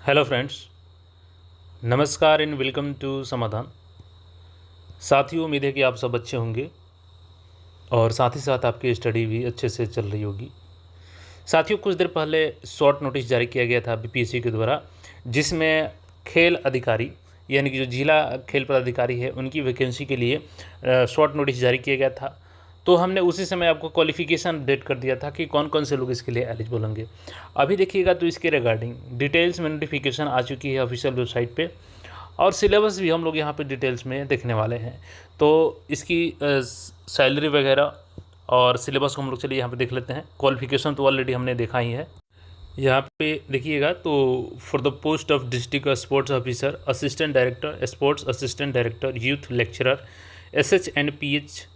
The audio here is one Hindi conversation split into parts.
हेलो फ्रेंड्स, नमस्कार एंड वेलकम टू समाधान। साथियों, उम्मीद है कि आप सब अच्छे होंगे और साथ ही साथ आपकी स्टडी भी अच्छे से चल रही होगी। साथियों, कुछ देर पहले शॉर्ट नोटिस जारी किया गया था बीपीएससी के द्वारा, जिसमें खेल अधिकारी यानी कि जो जिला खेल पदाधिकारी है उनकी वैकेंसी के लिए शॉर्ट नोटिस जारी किया गया था। तो हमने उसी समय आपको क्वालिफ़िकेशन अपडेट कर दिया था कि कौन कौन से लोग इसके लिए एलिजिबल होंगे। अभी देखिएगा तो इसके रिगार्डिंग डिटेल्स में नोटिफिकेशन आ चुकी है ऑफिशियल वेबसाइट पे, और सिलेबस भी हम लोग यहाँ पे डिटेल्स में देखने वाले हैं। तो इसकी सैलरी वगैरह और सिलेबस को हम लोग चलिए यहाँ पे देख लेते हैं। क्वालिफ़िकेशन तो ऑलरेडी हमने देखा ही है। यहाँ पे देखिएगा तो for the post of district sports officer, assistant director sports, assistant director youth lecturer, SH and pH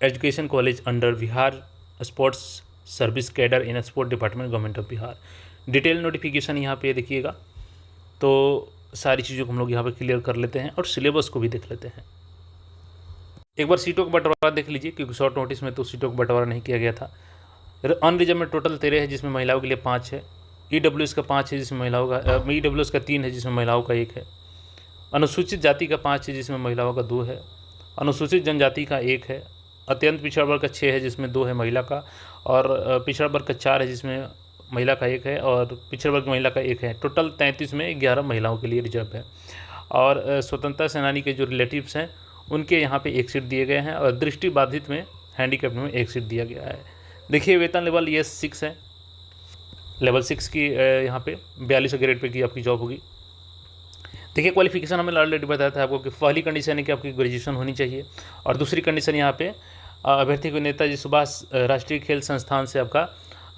education college under Bihar sports service cadre in sport department government of Bihar. Detail notification यहाँ पे देखिएगा। तो सारी चीज़ों को हम लोग यहाँ पे क्लियर कर लेते हैं और सिलेबस को भी देख लेते हैं। एक बार सीटों का बंटवारा देख लीजिए, क्योंकि शॉर्ट नोटिस में तो सीटों का बंटवारा नहीं किया गया था। अनरिजर्व में टोटल 13 है, जिसमें महिलाओं के लिए 5 है। ईडब्ल्यूएस का 5 है, जिसमें महिलाओं का ईडब्ल्यूएस का 3 है, जिसमें महिलाओं का 1 है। अनुसूचित जाति का 5 है, जिसमें महिलाओं का 2 है। अनुसूचित जनजाति का 1 है। अत्यंत पिछड़ा वर्ग का 6 है, जिसमें 2 है महिला का। और पिछड़ा वर्ग का 4 है, जिसमें महिला का 1 है। और पिछड़ा वर्ग महिला का 1 है। टोटल 33 में 11 महिलाओं के लिए रिजर्व है। और स्वतंत्रता सेनानी के जो रिलेटिव्स हैं उनके यहाँ पे 1 सीट दिए गए हैं। और दृष्टि बाधित में, हैंडीकैप में 1 सीट दिया गया है। देखिए, वेतन लेवल ये 6 है। लेवल 6 की यहाँ पे 42 ग्रेड पे की आपकी जॉब होगी। देखिए, क्वालिफिकेशन हमें ऑलरेडी बताया था आपको कि पहली कंडीशन है कि आपकी ग्रेजुएशन होनी चाहिए। और दूसरी कंडीशन यहाँ पे अभ्यर्थी को नेताजी सुभाष राष्ट्रीय खेल संस्थान से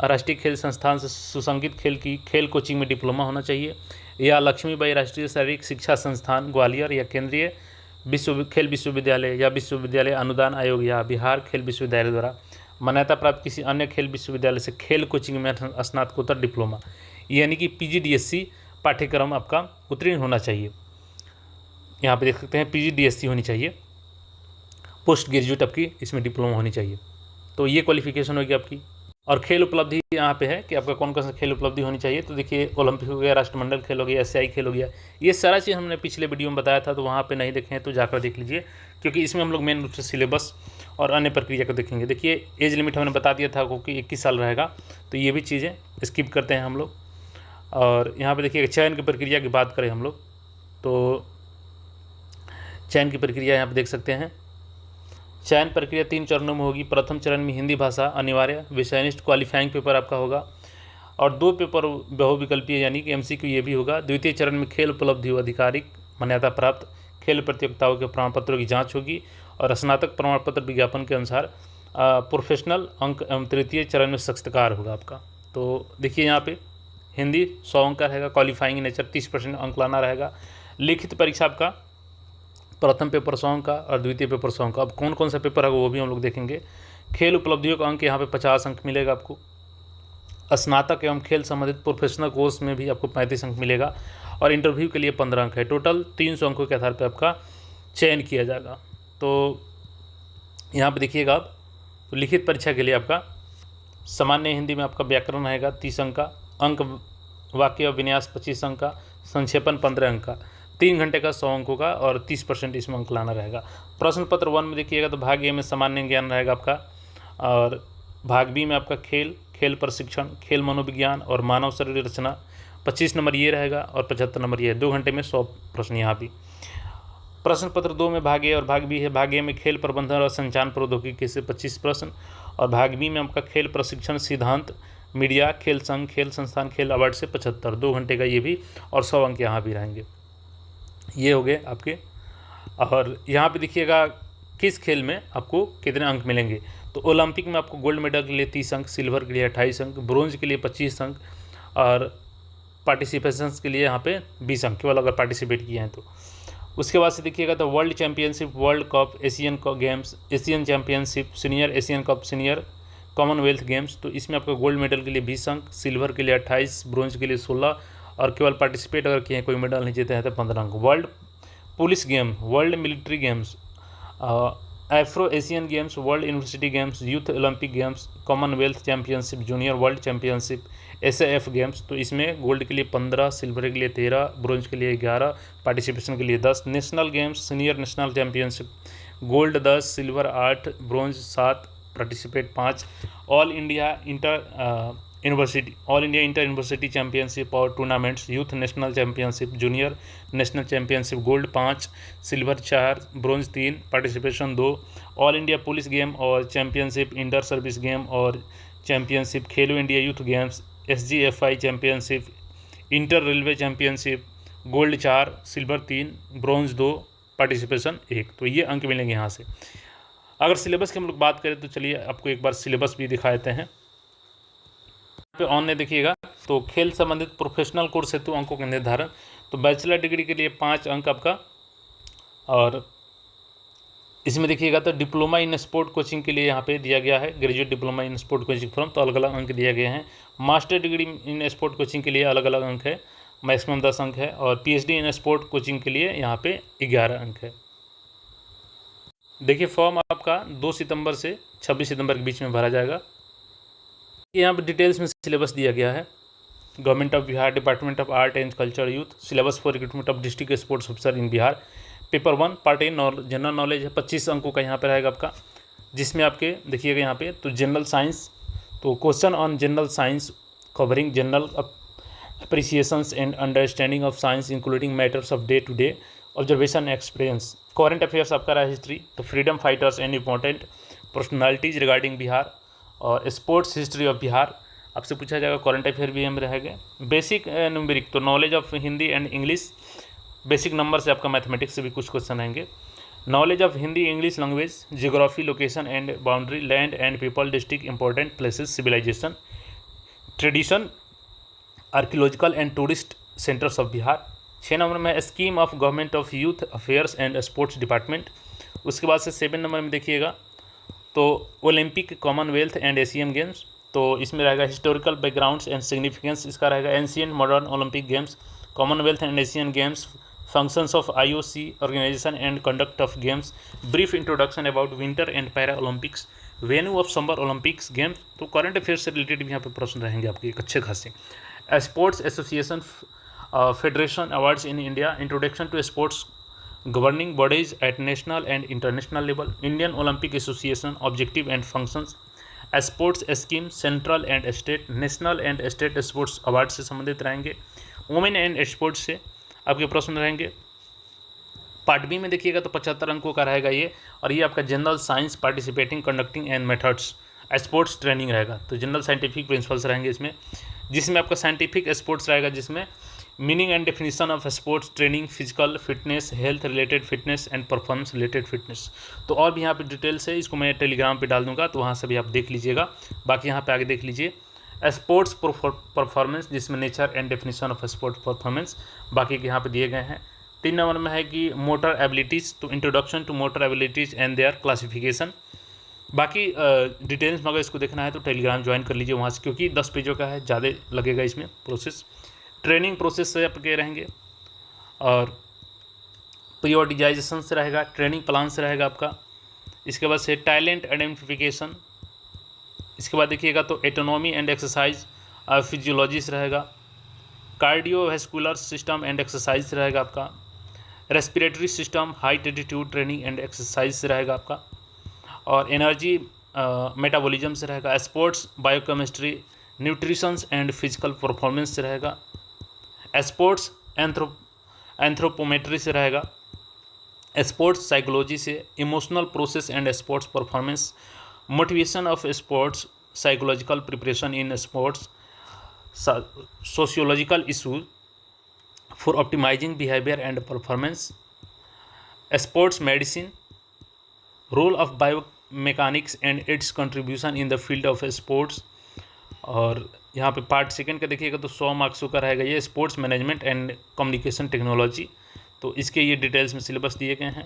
राष्ट्रीय खेल संस्थान से सुसंगीत खेल कोचिंग में डिप्लोमा होना चाहिए, या लक्ष्मीबाई राष्ट्रीय शारीरिक शिक्षा संस्थान ग्वालियर या केंद्रीय खेल विश्वविद्यालय या विश्वविद्यालय अनुदान आयोग या बिहार खेल विश्वविद्यालय द्वारा मान्यता प्राप्त किसी अन्य खेल विश्वविद्यालय से खेल कोचिंग में स्नातकोत्तर डिप्लोमा यानी कि पीजीडीएससी पाठ्यक्रम आपका उत्तीर्ण होना चाहिए। यहाँ पे देख सकते हैं पीजीडीएससी होनी चाहिए, पोस्ट ग्रेजुएट आपकी इसमें डिप्लोमा होनी चाहिए। तो ये क्वालिफिकेशन होगी आपकी। और खेल उपलब्धि यहाँ पे है कि आपका कौन कौन सा खेल उपलब्धि होनी चाहिए। तो देखिए, ओलंपिक हो गया, राष्ट्रमंडल खेल हो गया, एशियाई खेल हो गया, ये सारा चीज़ हमने पिछले वीडियो में बताया था। तो वहाँ पे नहीं देखे हैं तो जाकर देख लीजिए, क्योंकि इसमें हम लोग मेन रूप से सिलेबस और अन्य प्रक्रिया को देखेंगे। देखिए, एज लिमिट हमने बता दिया था कि 21 साल रहेगा, तो ये भी चीज़ें स्किप करते हैं हम लोग। और यहाँ पे देखिए, चयन की प्रक्रिया की बात करें हम लोग तो चयन की प्रक्रिया यहाँ पे देख सकते हैं। चयन प्रक्रिया 3 चरणों में होगी। प्रथम चरण में हिंदी भाषा अनिवार्य विषयनिष्ठ क्वालिफाइंग पेपर आपका होगा, और 2 पेपर बहुविकल्पीय यानी कि एमसीक्यू ये भी होगा। द्वितीय चरण में खेल उपलब्धि आधिकारिक मान्यता प्राप्त खेल प्रतियोगिताओं के प्रमाण पत्रों की जाँच होगी, और स्नातक प्रमाण पत्र विज्ञापन के अनुसार प्रोफेशनल अंक एवं तृतीय चरण में साक्षात्कार होगा आपका। तो देखिए, यहाँ पे हिंदी 100 अंक का रहेगा, क्वालिफाइंग नेचर 30% अंक लाना रहेगा। लिखित परीक्षा आपका प्रथम पेपर 100 अंक का और द्वितीय पेपर 100 अंक का। अब कौन कौन सा पेपर है वो भी हम लोग देखेंगे। खेल उपलब्धियों का अंक यहाँ पे 50 अंक मिलेगा आपको। स्नातक एवं खेल संबंधित प्रोफेशनल कोर्स में भी आपको 35 अंक मिलेगा, और इंटरव्यू के लिए 15 अंक है। टोटल 300 अंकों के आधार पर आपका चयन किया जाएगा। तो यहाँ पर देखिएगा आप, तो लिखित परीक्षा के लिए आपका सामान्य हिंदी में आपका व्याकरण रहेगा 30 अंक का, अंक वाक्य और विन्यास 25 अंक का, संक्षेपण 15 अंक का, 3 घंटे का 100 अंकों का, और 30% इसमें अंक लाना रहेगा। प्रश्न पत्र 1 में देखिएगा तो भाग ए में सामान्य ज्ञान रहेगा आपका, और भाग बी में आपका खेल प्रशिक्षण, खेल मनोविज्ञान और मानव शरीर रचना 25 नंबर ये रहेगा, और 75 नंबर ये है। 2 घंटे में 100 प्रश्न यहाँ भी। प्रश्न पत्र 2 में भाग ए और भाग बी है। भाग ए में खेल प्रबंधन और संचार प्रौद्योगिकी से 25 प्रश्न, और भाग बी में आपका खेल प्रशिक्षण सिद्धांत, मीडिया, खेल संघ, खेल संस्थान, खेल अवार्ड से 75, 2 घंटे का ये भी, और 100 अंक यहाँ भी रहेंगे। ये हो गए आपके। और यहाँ पे देखिएगा किस खेल में आपको कितने अंक मिलेंगे। तो ओलंपिक में आपको गोल्ड मेडल के लिए 30 अंक, सिल्वर के लिए 28 अंक, ब्रोंज के लिए 25 अंक, और पार्टिसिपेशंस के लिए यहाँ पे 20 अंक केवल अगर पार्टिसिपेट किए हैं तो। उसके बाद से देखिएगा तो world championship, world cup, Asian games, Asian championship, senior Asian cup, senior Commonwealth games, तो इसमें आपको गोल्ड मेडल के लिए 20 अंक, सिल्वर के लिए 28, ब्रोंज के लिए 16, और केवल पार्टिसिपेट अगर किए हैं, कोई मेडल नहीं जीते हैं तो 15 अंक। World police game, world military games, Afro Asian games, world university games, youth Olympic games, Commonwealth championship, junior world championship, SAF games. तो इसमें गोल्ड के लिए 15, सिल्वर के लिए 13, ब्रॉन्ज के लिए 11, पार्टिसिपेशन के लिए 10। National games, senior national championship, gold 10, silver 8, bronze 7, participate 5। All India inter university championship और tournaments, youth national championship, junior national championship, gold 5, silver 4, bronze 3, participation 2। All India police game और चैंपियनशिप, इंटर सर्विस गेम और championship, Khelo India youth games, SGFI championship, inter railway championship, gold 4, silver 3, bronze 2, participation 1। तो ये अंक मिलेंगे यहाँ से। अगर सिलेबस की हम लोग बात करें तो चलिए आपको एक बार सिलेबस भी दिखा देते हैं। पे ऑन में देखिएगा तो खेल संबंधित प्रोफेशनल कोर्स हेतु अंकों का निर्धारण। तो बैचलर डिग्री के लिए 5 अंक आपका, और इसमें देखिएगा तो डिप्लोमा इन स्पोर्ट कोचिंग के लिए यहाँ पे दिया गया है graduate diploma in sport coaching from, तो अलग अलग अंक दिए गए हैं। Master degree in sport coaching के लिए अलग अलग अंक है, मैक्सिमम 10 अंक है, और PhD इन स्पोर्ट कोचिंग के लिए यहाँ पे 11 अंक है। देखिए फॉर्म आपका 2 सितंबर से 26 सितंबर के बीच में भरा जाएगा। यहाँ पर डिटेल्स में सिलेबस दिया गया है। Government of Bihar, department of art and culture youth, syllabus for recruitment of district sports officer in Bihar. Paper 1 part a general knowledge है, 25 अंकों का यहाँ पर रहेगा आपका, जिसमें आपके देखिएगा यहाँ पे तो जनरल साइंस, तो question on general science covering general appreciations and understanding of science including matters of day to day observation experience. Current affairs आपका रहा हिस्ट्री, तो freedom fighters and important personalities regarding Bihar, और स्पोर्ट्स हिस्ट्री ऑफ बिहार आपसे पूछा जाएगा। करंट अफेयर भी हम रहेंगे। बेसिक न्यूमेरिक, तो knowledge of Hindi and English, basic number से आपका मैथमेटिक्स से भी कुछ क्वेश्चन आएंगे। Knowledge of Hindi English language, geography location and boundary, land and people, district important places, civilisation, tradition, archaeological and tourist centres of Bihar. 6 number में scheme of government of youth affairs and sports department. उसके बाद से 7 नंबर में देखिएगा तो Olympic, Commonwealth and Asian games, तो इसमें रहेगा हिस्टोरिकल बैकग्राउंड्स एंड सिग्निफिकेंस, इसका रहेगा ancient modern Olympic games, Commonwealth and Asian games, functions of IOC organisation and conduct of games, brief introduction about winter and para Olympics, venue of summer Olympics games. तो करंट अफेयर्स से रिलेटेड भी यहाँ पे प्रश्न रहेंगे आपके एक अच्छे खासे। Sports association federation awards in India, introduction to sports governing bodies at national and international level, Indian Olympic Association objective and functions, sports scheme central and state, national and state sports award से संबंधित रहेंगे। वुमेन एंड स्पोर्ट्स से आपके प्रश्न रहेंगे। पार्ट बी में देखिएगा तो 75 अंकों का रहेगा ये, और ये आपका general science participating conducting and methods sports training रहेगा। तो जनरल साइंटिफिक प्रिंसिपल्स रहेंगे इसमें, जिसमें आपका साइंटिफिक स्पोर्ट्स रहेगा, जिसमें meaning and definition of sports training, physical fitness, health related fitness and performance related fitness. तो और भी यहाँ पे डिटेल्स है, इसको मैं टेलीग्राम पे डाल दूंगा, तो वहाँ से भी आप देख लीजिएगा। बाकी यहाँ पे आगे देख लीजिए स्पोर्ट्स परफॉर्मेंस, जिसमें nature and definition of sports performance बाकी के यहाँ पे दिए गए हैं। 3 नंबर में है कि मोटर एबिलिटीज़, तो introduction to motor abilities and their classification. बाकी डिटेल्स में अगर इसको देखना है तो टेलीग्राम ज्वाइन कर लीजिए वहाँ से, क्योंकि 10 पेजों का है, ज़्यादा लगेगा इसमें प्रोसेस। ट्रेनिंग प्रोसेस से आपके रहेंगे, और पीरियोडिजाइजेशन से रहेगा, ट्रेनिंग प्लान से रहेगा आपका। इसके बाद से टैलेंट आइडेंटिफिकेशन, इसके बाद देखिएगा तो एटोनॉमी एंड एक्सरसाइज फिजियोलॉजी से रहेगा, कार्डियोवैस्कुलर सिस्टम एंड एक्सरसाइज से रहेगा आपका, respiratory system high altitude training and exercise से रहेगा आपका, और एनर्जी मेटाबॉलिज्म से रहेगा, sports biochemistry, nutritions and physical performance से रहेगा, स्पोर्ट्स एंथ्रोपोमेट्री से रहेगा, स्पोर्ट्स साइकोलॉजी से, emotional process and sports performance, motivation of sports, psychological preparation in sports, sociological issues for optimising behaviour and performance, sports medicine, role of biomechanics and its contribution in the field of sports. और यहाँ पे पार्ट सेकंड का देखिएगा तो 100 मार्क्सों का रहेगा ये, sports management and communication technology. तो इसके ये डिटेल्स में सिलेबस दिए गए हैं।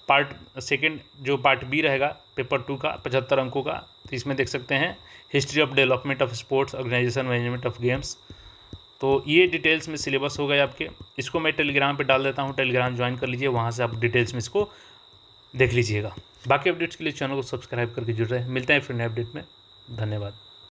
पार्ट सेकंड जो पार्ट बी रहेगा पेपर 2 का 75 अंकों का, तो इसमें देख सकते हैं history of development of sports organisation management of games. तो ये डिटेल्स में सिलेबस हो गए आपके। इसको मैं टेलीग्राम पे डाल देता हूँ, टेलीग्राम ज्वाइन कर लीजिए, वहाँ से आप डिटेल्स में इसको देख लीजिएगा। बाकी अपडेट्स के लिए चैनल को सब्सक्राइब करके जुड़ रहे हैं। मिलते हैं फिर नए अपडेट में। धन्यवाद।